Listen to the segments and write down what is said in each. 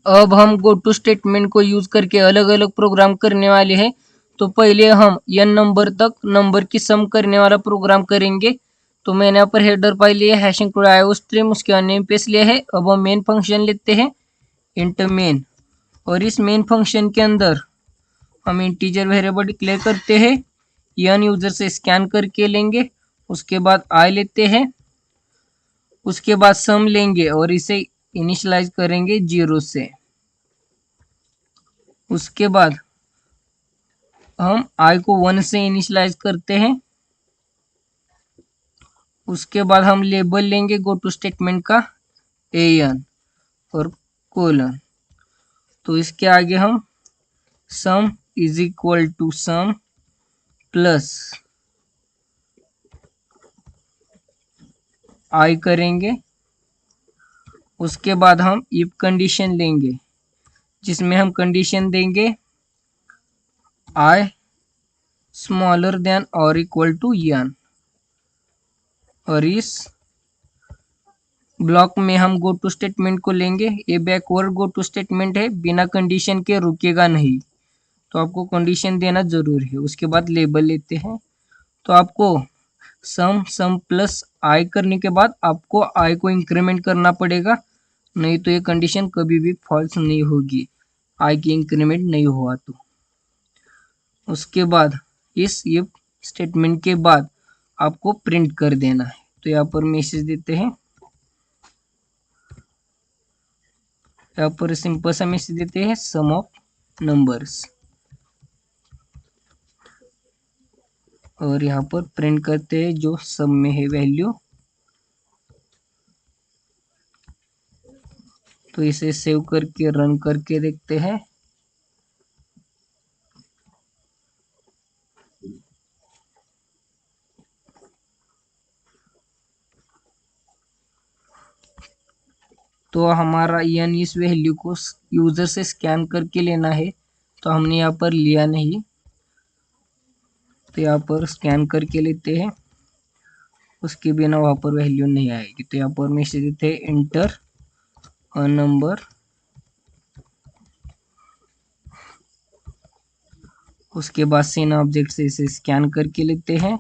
अब हम गो to statement को यूज करके अलग अलग प्रोग्राम करने वाले हैं। तो पहले हम n नंबर तक नंबर की सम करने वाला प्रोग्राम करेंगे। तो मैंने यहाँ पर हेडर फाइल लिया है हैशिंग आईओस्ट्रीम, उसके बाद नेम पेज लिया है। अब हम मेन फंक्शन लेते हैं इंट मेन, और इस मेन फंक्शन के अंदर हम इंटीजर वेरिएबल डिक्लेयर करते हैं। n यूजर से स्कैन करके लेंगे, उसके बाद i लेते हैं, उसके बाद सम लेंगे और इसे इनिशियलाइज करेंगे 0 से। उसके बाद हम i को 1 से इनिशियलाइज करते हैं। उसके बाद हम लेबल लेंगे गो टू स्टेटमेंट का an और कोलन। तो इसके आगे हम sum is equal to sum plus i करेंगे। उसके बाद हम इफ कंडीशन लेंगे, जिसमें हम कंडीशन देंगे i स्मॉलर देन और इक्वल टू n, और इस ब्लॉक में हम गो टू स्टेटमेंट को लेंगे। ये बैकवर्ड गो टू स्टेटमेंट है, बिना कंडीशन के रुकेगा नहीं, तो आपको कंडीशन देना जरूर है। उसके बाद लेबल लेते हैं। तो आपको सम प्लस आई करने के बाद आपको आई को इंक्रीमेंट करना पड़ेगा, नहीं तो ये कंडीशन कभी भी फॉल्स नहीं होगी, आई की इंक्रीमेंट नहीं हुआ तो। उसके बाद इस इफ स्टेटमेंट के बाद आपको प्रिंट कर देना है। तो यहाँ पर मैसेज देते हैं, यहाँ पर सिंपल सा मैसेज देते हैं सम ऑफ नंबर्स, और यहाँ पर प्रिंट करते हैं जो सम में है वैल्यू। तो इसे सेव करके रन करके देखते हैं। तो हमारा n इस वैल्यू को यूजर से स्कैन करके लेना है, तो हमने यहाँ पर लिया नहीं, तो यहाँ पर स्कैन करके लेते हैं, उसके बिना वहाँ पर वैल्यू नहीं आएगी। तो यहाँ पर मैसेज देते हैं एंटर अ नंबर, उसके बाद सीन ऑब्जेक्ट से इसे स्कैन करके लेते हैं।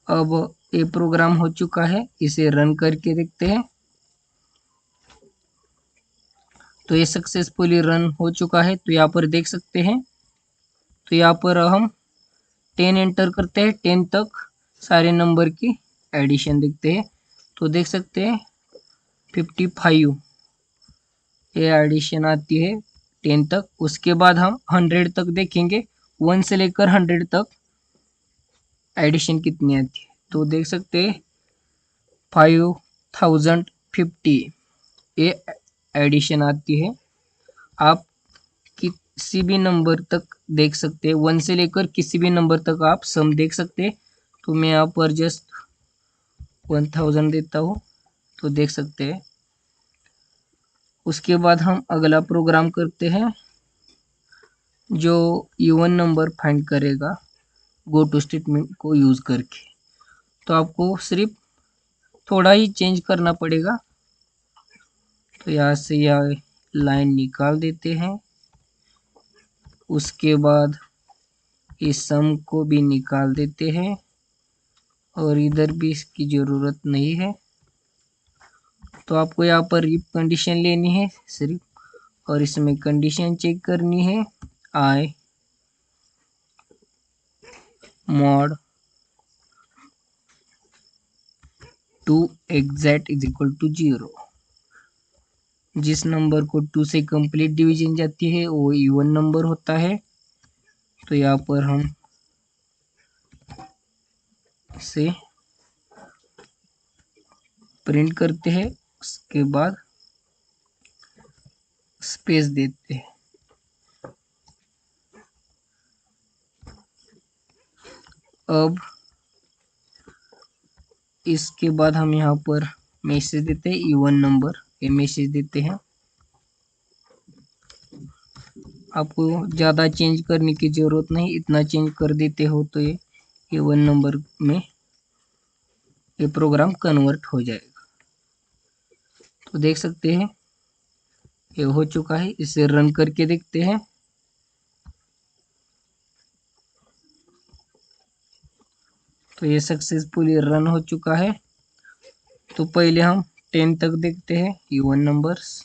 अब ये प्रोग्राम हो चुका है, इसे रन करके देखते हैं। तो ये सक्सेसफुली रन हो चुका है, तो यहाँ पर देख सकते हैं। तो यहाँ पर हम 10 एंटर करते हैं, 10 तक सारे नंबर की एडिशन देखते हैं। तो देख सकते हैं 55 ये एडिशन आती है 10 तक। उसके बाद हम 100 तक देखेंगे, 1 से लेकर 100 तक एडिशन कितनी आती है। तो देख सकते हैं 5050 ये एडिशन आती है। आप किसी भी नंबर तक देख सकते हैं, 1 से लेकर किसी भी नंबर तक आप सम देख सकते हैं। तो मैं यहाँ पर जस्ट 1000 देता हूँ, तो देख सकते हैं। उसके बाद हम अगला प्रोग्राम करते हैं जो इवन नंबर फाइंड करेगा गो टू स्टेटमेंट को यूज करके। तो आपको सिर्फ थोड़ा ही चेंज करना पड़ेगा। तो यहाँ से यह लाइन निकाल देते हैं, उसके बाद इस सम को भी निकाल देते हैं, और इधर भी इसकी ज़रूरत नहीं है। तो आपको यहाँ पर इफ कंडीशन लेनी है सिर्फ, और इसमें कंडीशन चेक करनी है i mod 2 exact is equal to 0। जिस नंबर को 2 से कंप्लीट डिवीजन जाती है वो इवन नंबर होता है। तो यहाँ पर हम से प्रिंट करते हैं, उसके बाद स्पेस देते हैं। अब इसके बाद हम यहाँ पर मैसेज देते हैं इवन नंबर, ये मैसेज देते हैं। आपको ज़्यादा चेंज करने की ज़रूरत नहीं, इतना चेंज कर देते हो तो ये इवन नंबर में ये प्रोग्राम कन्वर्ट हो जाएगा। तो देख सकते हैं ये हो चुका है। इसे रन करके देखते हैं। तो ये सक्सेसफुली रन हो चुका है। तो पहले हम 10 तक देखते हैं इवन नंबर्स।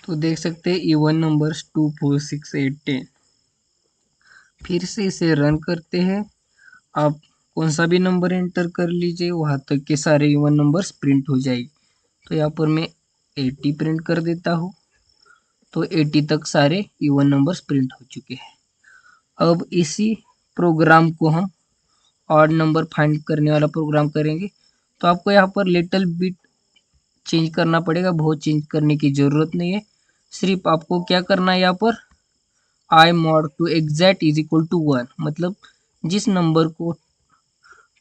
तो देख सकते हैं इवन नंबर्स 2 4 6 8 10। फिर से इसे रन करते हैं। आप कौन सा भी नंबर एंटर कर लीजिए, वहां तक के सारे इवन नंबर्स प्रिंट हो जाएगी। तो यहाँ पर मैं 80 प्रिंट कर देता हूँ। तो 80 तक सारे इवन नंबर्स प्रिंट हो चुके हैं। अब इसी प्रोग्राम को हम ऑड नंबर फाइंड करने वाला प्रोग्राम करेंगे। तो आपको यहाँ पर लिटिल बिट चेंज करना पड़ेगा, बहुत चेंज करने की ज़रूरत नहीं है। सिर्फ आपको क्या करना है, यहाँ पर i mod two exact is equal to 1, मतलब जिस नंबर को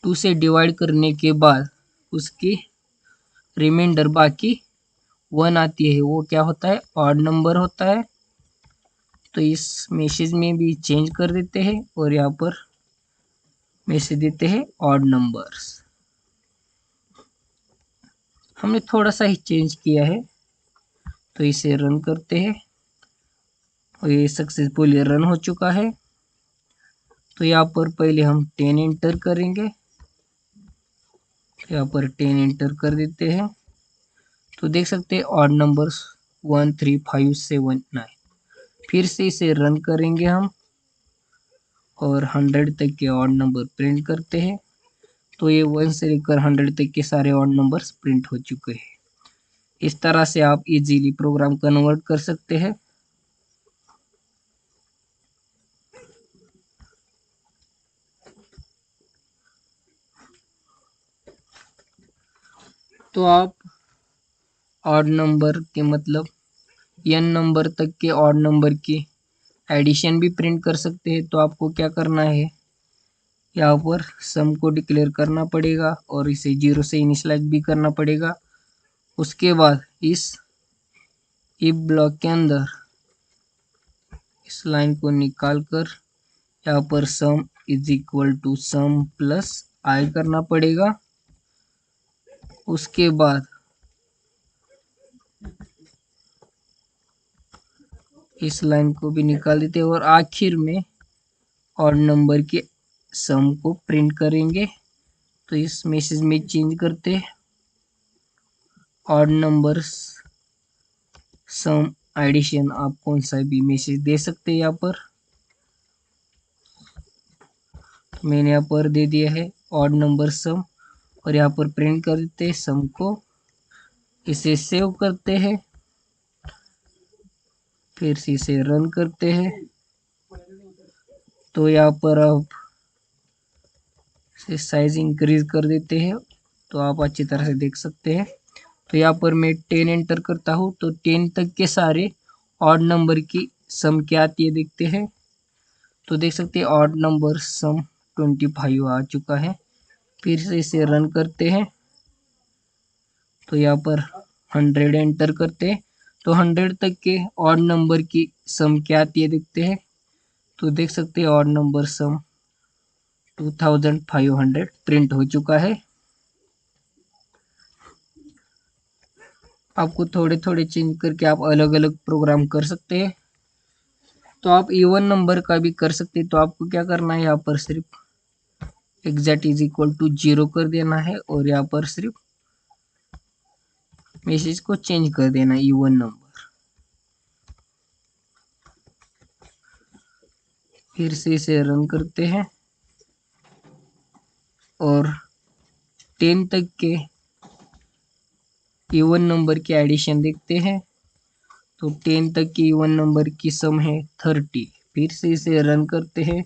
2 से डिवाइड करने के बाद उसकी रिमाइंडर बाकी 1 आती है, वो क्या होता है, ऑड नंबर होता है। तो इस मैसेज में भी चेंज कर देते हैं और यहाँ पर मैसेज देते हैं ऑड नंबर्स। हमने थोड़ा सा ही चेंज किया है। तो इसे रन करते हैं और ये सक्सेसफुली रन हो चुका है। तो यहाँ पर पहले हम 10 एंटर करेंगे। यहाँ पर 10 एंटर कर देते हैं। तो देख सकते हैं ऑड नंबर्स 1 3 5 7 9। फिर से इसे रन करेंगे हम और 100 तक के ऑड नंबर प्रिंट करते हैं। तो ये 1 से लेकर 100 तक के सारे ऑड नंबर्स प्रिंट हो चुके हैं। इस तरह से आप इजीली प्रोग्राम कन्वर्ट कर सकते हैं। तो आप ऑड नंबर के मतलब n नंबर तक के ऑड नंबर की एडिशन भी प्रिंट कर सकते हैं। तो आपको क्या करना है, यहाँ पर सम को डिक्लेयर करना पड़ेगा और इसे 0 से इनिशियलाइज भी करना पड़ेगा। उसके बाद इस इफ ब्लॉक के अंदर इस लाइन को निकाल कर यहाँ पर sum is equal to sum plus i करना पड़ेगा। उसके बाद इस लाइन को भी निकाल देते हैं और आखिर में ऑड नंबर के सम को प्रिंट करेंगे। तो इस मैसेज में चेंज करते ऑड नंबर्स सम एडिशन, आप कौन सा भी मैसेज दे सकते हैं यहाँ पर। तो मैंने यहाँ पर दे दिया है ऑड नंबर सम और यहाँ पर प्रिंट कर देते हैं सम को। इसे सेव करते हैं, फिर से इसे रन करते हैं। तो यहाँ पर अब से साइज इंक्रीज कर देते हैं तो आप अच्छी तरह से देख सकते हैं। तो यहाँ पर मैं 10 एंटर करता हूँ तो 10 तक के सारे ऑड नंबर की सम क्या आती है देखते हैं। तो देख सकते हैं ऑड नंबर सम 25 आ चुका है। फिर से इसे रन करते हैं। तो यहाँ पर 100 एंटर करते हैं तो 100 तक के ऑड नंबर की सम क्या आती है देखते हैं। तो देख सकते हैं ऑड नंबर सम 2500 प्रिंट हो चुका है। आपको थोड़े थोड़े चेंज करके आप अलग अलग प्रोग्राम कर सकते हैं। तो आप इवन नंबर का भी कर सकते हैं। तो आपको क्या करना है, यहाँ पर सिर्फ एग्जैक्ट इज इक्वल टू 0 कर देना है और यहाँ पर सिर्फ मैसेज को चेंज कर देना है इवन नंबर। फिर से इसे रन करते हैं और 10 तक के इवन नंबर की एडिशन देखते हैं। तो 10 तक की इवन नंबर की सम है 30। फिर से इसे रन करते हैं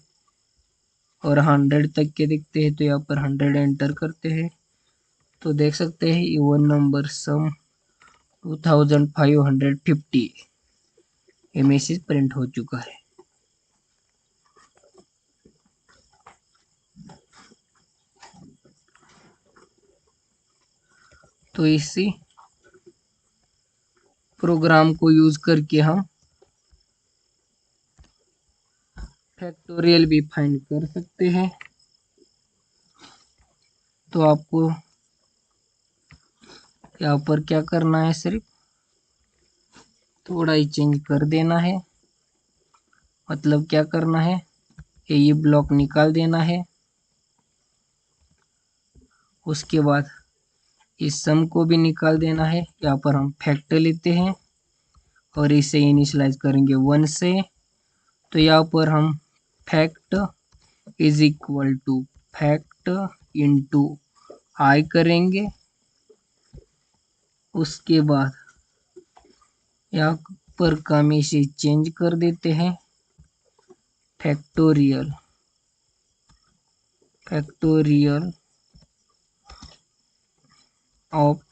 और 100 तक के देखते हैं। तो यहाँ पर 100 एंटर करते हैं तो देख सकते हैं इवन नंबर सम 2550 ये मैसेज प्रिंट हो चुका है। तो इसी प्रोग्राम को यूज करके हम फैक्टोरियल भी फाइंड कर सकते हैं। तो आपको यहाँ पर क्या करना है, सिर्फ थोड़ा ही चेंज कर देना है। मतलब क्या करना है, ये ब्लॉक निकाल देना है। उसके बाद इस सम को भी निकाल देना है। यहाँ पर हम फैक्ट लेते हैं और इसे इनिशियलाइज करेंगे 1 से। तो यहाँ पर हम fact is equal to fact into i करेंगे। उसके बाद यहाँ पर हम इसे चेंज कर देते हैं, फैक्टोरियल ऑफ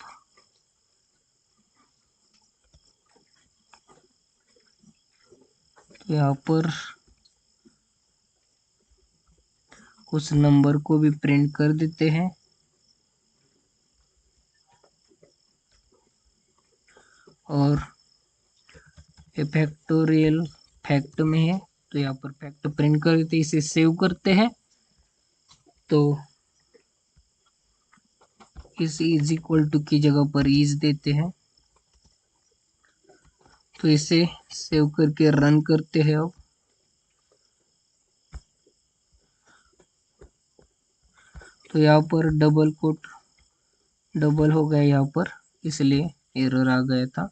यहाँ पर उस नंबर को भी प्रिंट कर देते हैं। और ये फैक्टोरियल फैक्ट में है, तो यहाँ पर फैक्ट प्रिंट कर देते, इसे सेव करते हैं। तो इस इज इक्वल टू की जगह पर इज देते हैं। तो इसे सेव करके रन करते हैं। अब तो यहाँ पर डबल कोट डबल हो गया यहाँ पर, इसलिए एरर आ गया था,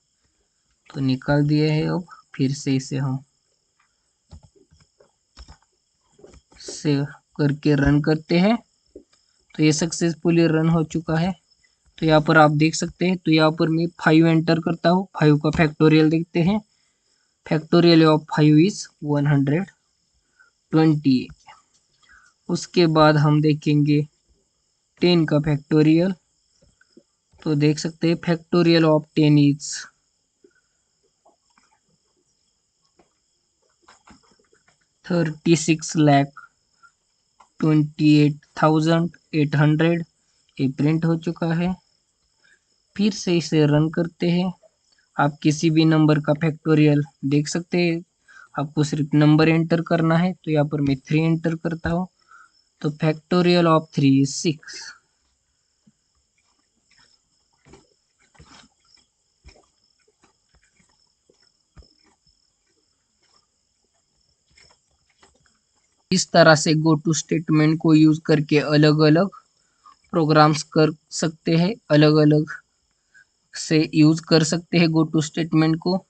तो निकाल दिए है। अब फिर से इसे हम सेव करके रन करते हैं। तो ये सक्सेसफुली रन हो चुका है। तो यहाँ पर आप देख सकते हैं। तो यहाँ पर मैं 5 एंटर करता हूँ, 5 का फैक्टोरियल देखते हैं। Factorial of 5 is 120। उसके बाद हम देखेंगे 10 का फैक्टोरियल। तो देख सकते हैं फैक्टोरियल ऑफ 10 इज 36,28,800। ये प्रिंट हो चुका है। फिर से इसे रन करते हैं। आप किसी भी नंबर का फैक्टोरियल देख सकते हैं। आपको सिर्फ नंबर एंटर करना है। तो यहाँ पर मैं 3 एंटर करता हूँ। तो फैक्टोरियल ऑफ 3 इज 6। इस तरह से गो टू स्टेटमेंट को यूज करके अलग अलग प्रोग्राम्स कर सकते हैं, अलग अलग से यूज कर सकते हैं गो टू स्टेटमेंट को।